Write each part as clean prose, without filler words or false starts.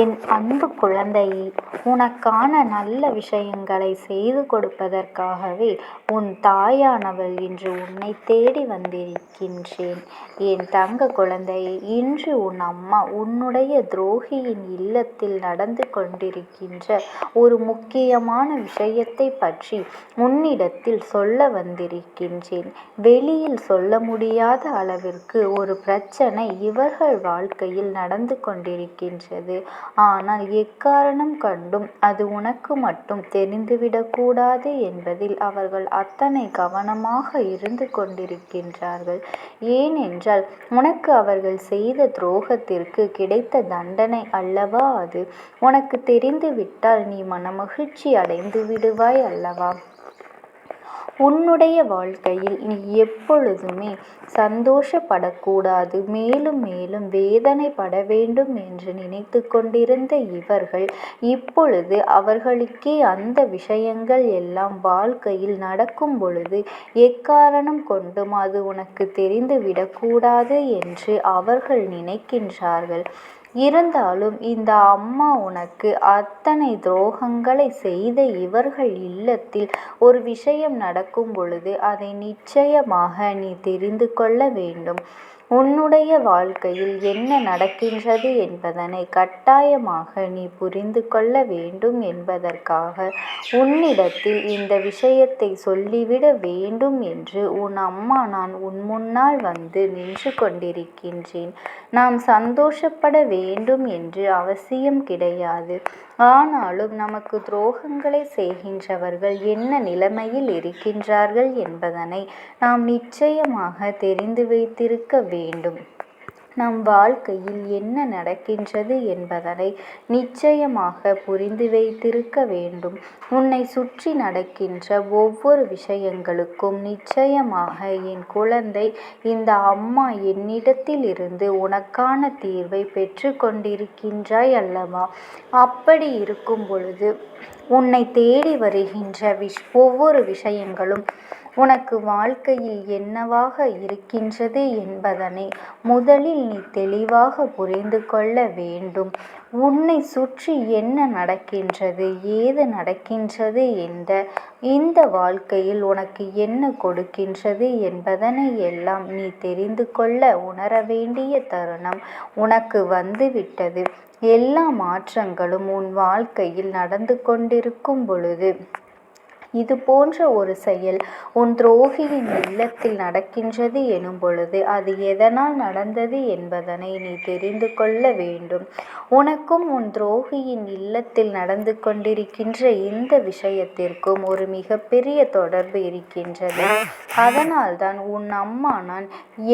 என் அன்பு குழந்தையே, உனக்கான நல்ல விஷயங்களை செய்து கொடுப்பதற்காகவே உன் தாயானவள் இன்று உன்னை தேடி வந்திருக்கின்றேன். என் தங்க குழந்தையே, இன்று உன் அம்மா உன்னுடைய துரோகியின் இல்லத்தில் நடந்து கொண்டிருக்கின்ற ஒரு முக்கியமான விஷயத்தை பற்றி உன்னிடத்தில் சொல்ல வந்திருக்கின்றேன். வெளியில் சொல்ல முடியாத அளவிற்கு ஒரு பிரச்சனை இவர்கள் வாழ்க்கையில் நடந்து கொண்டிருக்கின்றது. ஆனால் எக்காரணம் கண்டும் அது உனக்கு மட்டும் தெரிந்துவிடக்கூடாது என்பதில் அவர்கள் அத்தனை கவனமாக இருந்து கொண்டிருக்கின்றார்கள். ஏனென்றால் உனக்கு அவர்கள் செய்த துரோகத்திற்கு கிடைத்த தண்டனை அல்லவா அது. உனக்கு தெரிந்துவிட்டால் நீ மனமகிழ்ச்சி அடைந்து விடுவாய் அல்லவா. உன்னுடைய வாழ்க்கையில் நீ எப்பொழுதுமே சந்தோஷப்படக்கூடாது, மேலும் மேலும் வேதனைப்பட வேண்டும் என்று நினைத்து கொண்டிருந்த இவர்கள் இப்பொழுது அவர்களுக்கே அந்த விஷயங்கள் எல்லாம் வாழ்க்கையில் நடக்கும் பொழுது எக்காரணம் கொண்டும் அது உனக்கு தெரிந்துவிடக்கூடாது என்று அவர்கள் நினைக்கின்றார்கள். இருந்தாலும் இந்த அம்மா உனக்கு அத்தனை துரோகங்களை செய்த இவர்கள் இல்லத்தில் ஒரு விஷயம் நடக்கும் பொழுது அதை நிச்சயமாக நீ தெரிந்து கொள்ள வேண்டும். உன்னுடைய வாழ்க்கையில் என்ன நடக்கின்றது என்பதனை கட்டாயமாக நீ புரிந்து கொள்ள வேண்டும் என்பதற்காக உன்னிடத்தில் இந்த விஷயத்தை சொல்லிவிட வேண்டும் என்று உன் அம்மா நான் உன் முன்னால் வந்து நின்று கொண்டிருக்கின்றேன். நாம் சந்தோஷப்பட வேண்டும் என்று அவசியம் கிடையாது. ஆனாலும் நமக்கு துரோகங்களை செய்கின்றவர்கள் என்ன நிலைமையில் இருக்கின்றார்கள் என்பதனை நாம் நிச்சயமாக தெரிந்து வைத்திருக்க வேண்டும். நம் வாழ்க்கையில் என்ன நடக்கின்றது என்பதனை நிச்சயமாக புரிந்து வைத்திருக்க வேண்டும். உன்னை சுற்றி நடக்கின்ற ஒவ்வொரு விஷயங்களுக்கும் நிச்சயமாக என் குழந்தை, இந்த அம்மா என்னிடத்தில் இருந்து உனக்கான தீர்வை பெற்று கொண்டிருக்கின்றாய் அல்லவா. அப்படி இருக்கும் பொழுது உன்னை தேடி வருகின்ற ஒவ்வொரு விஷயங்களும் உனக்கு வாழ்க்கையில் என்னவாக இருக்கின்றது என்பதனை முதலில் நீ தெளிவாக புரிந்து கொள்ள வேண்டும். உன்னை சுற்றி என்ன நடக்கின்றது, ஏது நடக்கின்றது என்ற இந்த வாழ்க்கையில் உனக்கு என்ன கொடுக்கின்றது என்பதனை எல்லாம் நீ தெரிந்து கொள்ள உணர வேண்டிய தருணம் உனக்கு வந்துவிட்டது. எல்லா மாற்றங்களும் உன் வாழ்க்கையில் நடந்து கொண்டிருக்கும் பொழுது இது போன்ற ஒரு செயல் உன் துரோகியின் இல்லத்தில் நடக்கின்றது எனும் பொழுது அது எதனால் நடந்தது என்பதனை நீ தெரிந்து கொள்ள வேண்டும். உனக்கும் உன் துரோகியின் இல்லத்தில் நடந்து கொண்டிருக்கின்ற இந்த விஷயத்திற்கும் ஒரு மிகப்பெரிய தொடர்பு இருக்கின்றது. அதனால்தான் உன் அம்மா நான்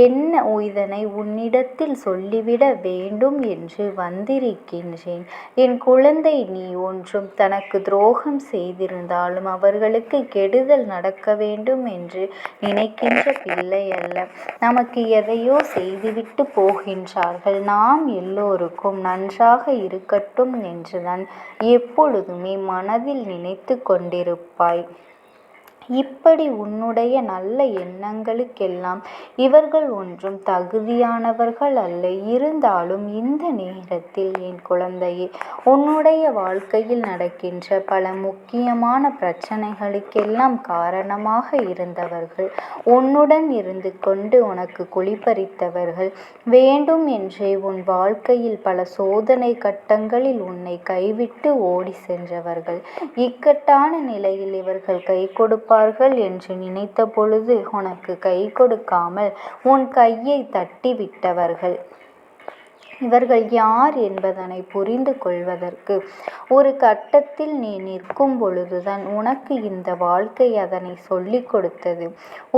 என்ன இதனை உன்னிடத்தில் சொல்லிவிட வேண்டும் என்று வந்திருக்கின்றேன். என் குழந்தை, நீ ஒன்றும் தனக்கு துரோகம் செய்திருந்தாலும் அவர்களுக்கு கெடுதல் நடக்க வேண்டும் என்று நினைக்கின்ற பிள்ளை அல்ல. நமக்கு எதையோ செய்துவிட்டு போகின்றார்கள், நாம் எல்லோருக்கும் நன்றாக இருக்கட்டும் என்றுதான் எப்பொழுதுமே மனதில் நினைத்து கொண்டிருப்பாய். இப்படி உன்னுடைய நல்ல எண்ணங்களுக்கெல்லாம் இவர்கள் ஒன்றும் தகுதியானவர்கள் அல்ல. இருந்தாலும் இந்த நேரத்தில் என் குழந்தையே, உன்னுடைய வாழ்க்கையில் நடக்கின்ற பல முக்கியமான பிரச்சனைகளுக்கெல்லாம் காரணமாக இருந்தவர்கள், உன்னுடன் இருந்து கொண்டு உனக்கு குழிபறித்தவர்கள், வேண்டும் என்றே உன் வாழ்க்கையில் பல சோதனை கட்டங்களில் உன்னை கைவிட்டு ஓடி சென்றவர்கள், இக்கட்டான நிலையில் இவர்கள் கை கொடுப்பார்கள் என்று நினைத்த பொழுது உனக்கு கை கொடுக்காமல் உன் கையை தட்டி விட்டவர்கள். இவர்கள் யார் என்பதனை புரிந்து கொள்வதற்கு ஒரு கட்டத்தில் நீ நிற்கும் பொழுதுதான் உனக்கு இந்த வாழ்க்கை அதனை சொல்லிக் கொடுத்தது.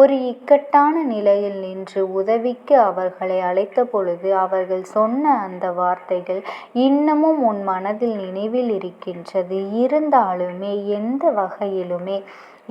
ஒரு இக்கட்டான நிலையில் நின்று உதவிக்கு அவர்களை அழைத்த பொழுது அவர்கள் சொன்ன அந்த வார்த்தைகள் இன்னமும் உன் மனதில் நினைவில் இருக்கின்றது. இருந்தாலுமே எந்த வகையிலுமே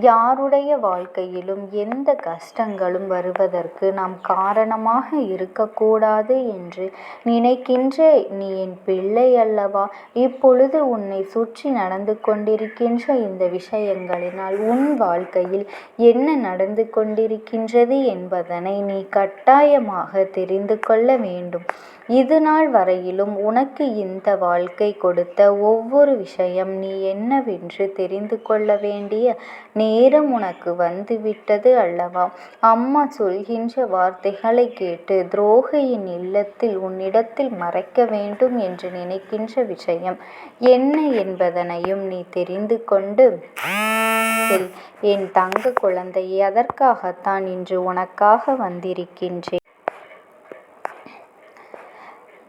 யாருடைய வாழ்க்கையிலும் எந்த கஷ்டங்களும் வருவதற்கு நாம் காரணமாக இருக்கக்கூடாது என்று நினைக்கின்ற நீ என் பிள்ளை அல்லவா. இப்பொழுது உன்னை சுற்றி நடந்து கொண்டிருக்கின்ற இந்த விஷயங்களினால் உன் வாழ்க்கையில் என்ன நடந்து கொண்டிருக்கின்றது என்பதனை நீ கட்டாயமாக தெரிந்து கொள்ள வேண்டும். இதுநாள் வரையிலும் உனக்கு இந்த வாழ்க்கை கொடுத்த ஒவ்வொரு விஷயம் நீ என்னவென்று தெரிந்து கொள்ள வேண்டிய நேரம் உனக்கு வந்துவிட்டது அல்லவா? அம்மா சொல்கின்ற வார்த்தைகளை கேட்டு துரோகியின் இல்லத்தில் உன்னிடத்தில் மறைக்க வேண்டும் என்று நினைக்கின்ற விஷயம் என்ன என்பதனையும் நீ தெரிந்து கொண்டு செல். என் தங்க குழந்தையே, அதற்காகத்தான் இன்று உனக்காக வந்திருக்கின்றேன்.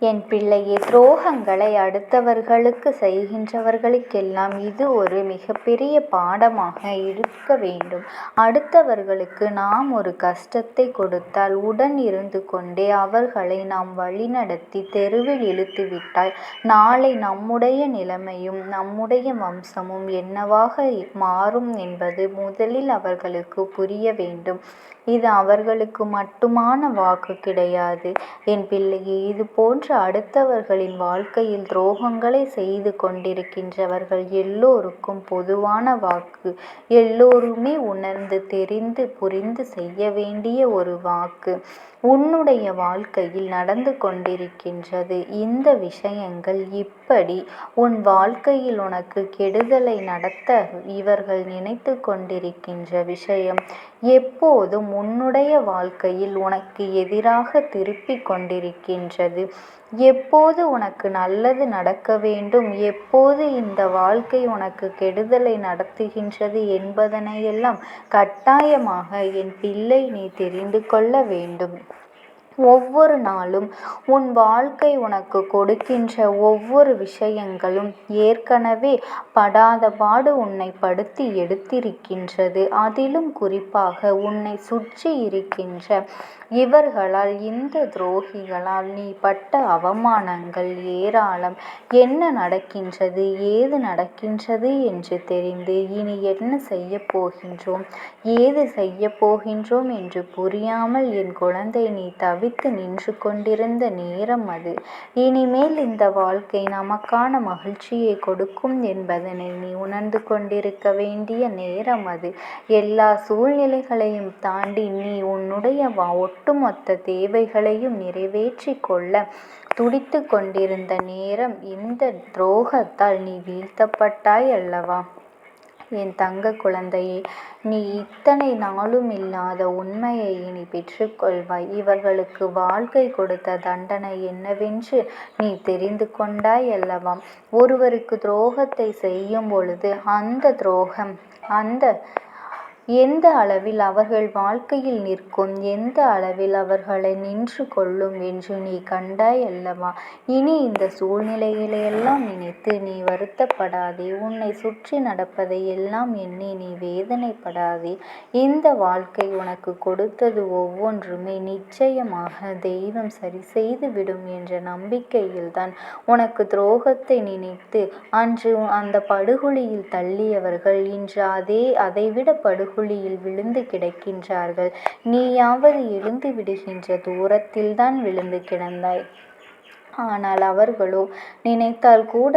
என் பிள்ளையே, துரோகங்களை அடுத்தவர்களுக்கு செய்கின்றவர்களுக்கெல்லாம் இது ஒரு மிகப்பெரிய பாடமாக இருக்க வேண்டும். அடுத்தவர்களுக்கு நாம் ஒரு கஷ்டத்தை கொடுத்தால் உடன் இருந்து கொண்டே அவர்களை நாம் வழிநடத்தி தெருவில் இழுத்துவிட்டால் நாளை நம்முடைய நிலைமையும் நம்முடைய வம்சமும் என்னவாக மாறும் என்பது முதலில் அவர்களுக்கு புரிய வேண்டும். இது அவர்களுக்கு மட்டுமான வாக்கு கிடையாது. என் பிள்ளையே, இது போன்ற அடுத்தவர்களின் வாழ்க்கையில் துரோகங்களை செய்து கொண்டிருக்கின்றவர்கள் எல்லோருக்கும் பொதுவான வாக்கு. எல்லோருமே உணர்ந்து தெரிந்து புரிந்து செய்ய வேண்டிய ஒரு வாக்கு உன்னுடைய வாழ்க்கையில் நடந்து கொண்டிருக்கின்றது. இந்த விஷயங்கள் இப்படி உன் வாழ்க்கையில் உனக்கு கெடுதலை நடத்த இவர்கள் நினைத்து கொண்டிருக்கின்ற விஷயம் எப்போதும் உன்னுடைய வாழ்க்கையில் உனக்கு எதிராக திருப்பி கொண்டிருக்கின்றது. எப்போது உனக்கு நல்லது நடக்க வேண்டும், எப்போது இந்த வாழ்க்கை உனக்கு கெடுதலை நடத்துகின்றது என்பதனையெல்லாம் கட்டாயமாக என் பிள்ளை நீ தெரிந்து கொள்ள வேண்டும். ஒவ்வொரு நாளும் உன் வாழ்க்கை உனக்கு கொடுக்கின்ற ஒவ்வொரு விஷயங்களும் ஏற்கனவே படாத பாடு உன்னை படுத்தி எடுத்திருக்கின்றது. அதிலும் குறிப்பாக உன்னை சுற்றி இருக்கின்ற இவர்களால், இந்த துரோகிகளால் நீ பட்ட அவமானங்கள் ஏராளம். என்ன நடக்கின்றது, ஏது நடக்கின்றது என்று தெரிந்து இனி என்ன செய்ய போகின்றோம், ஏது செய்ய போகின்றோம் என்று புரியாமல் என் குழந்தை நீ தவித்து நின்று கொண்டிருந்த நேரம் அது. இனிமேல் இந்த வாழ்க்கை நமக்கான மகிழ்ச்சியை கொடுக்கும் என்பதனை நீ உணர்ந்து கொண்டிருக்க வேண்டிய நேரம் அது. எல்லா சூழ்நிலைகளையும் தாண்டி நீ உன்னுடைய ஒட்டுமொத்த தேவைகளையும் நிறைவேற்றி கொள்ள துடித்து கொண்டிருந்த நேரம் இந்த துரோகத்தால் நீ வீழ்த்தப்பட்டாய் அல்லவா? என் தங்க குழந்தையே, நீ இத்தனை நாளும் இல்லாத உண்மையை இனி பெற்றுக்கொள்வாய். இவர்களுக்கு வாழ்க்கை கொடுத்த தண்டனை என்னவென்று நீ தெரிந்து கொண்டாய் அல்லவா? ஒருவருக்கு துரோகத்தை செய்யும் பொழுது அந்த துரோகம் எந்த அளவில் அவர்கள் வாழ்க்கையில் நிற்கும், எந்த அளவில் அவர்களை நின்று கொள்ளும் என்று நீ கண்டாய் அல்லவா? இனி இந்த சூழ்நிலைகளையெல்லாம் நினைத்து நீ வருத்தப்படாதே. உன்னை சுற்றி நடப்பதை எல்லாம் எண்ணி நீ வேதனைப்படாதே. இந்த வாழ்க்கை உனக்கு கொடுத்தது ஒவ்வொன்றுமே நிச்சயமாக தெய்வம் சரி செய்து விடும் என்ற நம்பிக்கையில்தான் உனக்கு துரோகத்தை நினைத்து அன்று அந்த படுகொலியில் தள்ளியவர்கள் இன்று அதைவிட படுகொலியில் விழுந்து கிடக்கின்றார்கள். நீயாவது எழுந்து விடுகின்ற தூரத்தில்தான் விழுந்து கிடந்தாய். ஆனால் அவர்களோ நினைத்தால் கூட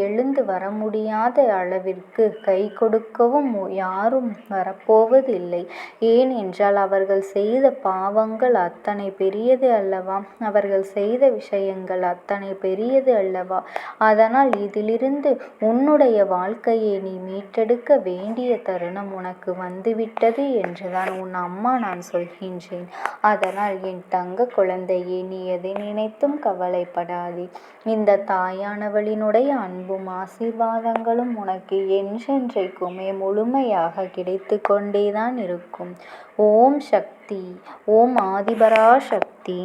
எழுந்து வர முடியாத அளவிற்கு கை கொடுக்கவும் யாரும் வரப்போவதில்லை. ஏனென்றால் அவர்கள் செய்த பாவங்கள் அத்தனை பெரியது அல்லவா? அவர்கள் செய்த விஷயங்கள் அத்தனை பெரியது அல்லவா? அதனால் இதிலிருந்து உன்னுடைய வாழ்க்கையை நீ மீட்டெடுக்க வேண்டிய தருணம் உனக்கு வந்துவிட்டது என்றுதான் உன் அம்மா நான் சொல்கின்றேன். அதனால் என் தங்க குழந்தையே, நீ எதை நினைத்தும் கவலைப்படாதே. இந்த தாயானவளினுடைய அன்பும் ஆசீர்வாதங்களும் உனக்கு என்றென்றைக்குமே முழுமையாக கிடைத்து கொண்டேதான் இருக்கும். ஓம் சக்தி. ஓம் ஆதிபராசக்தி.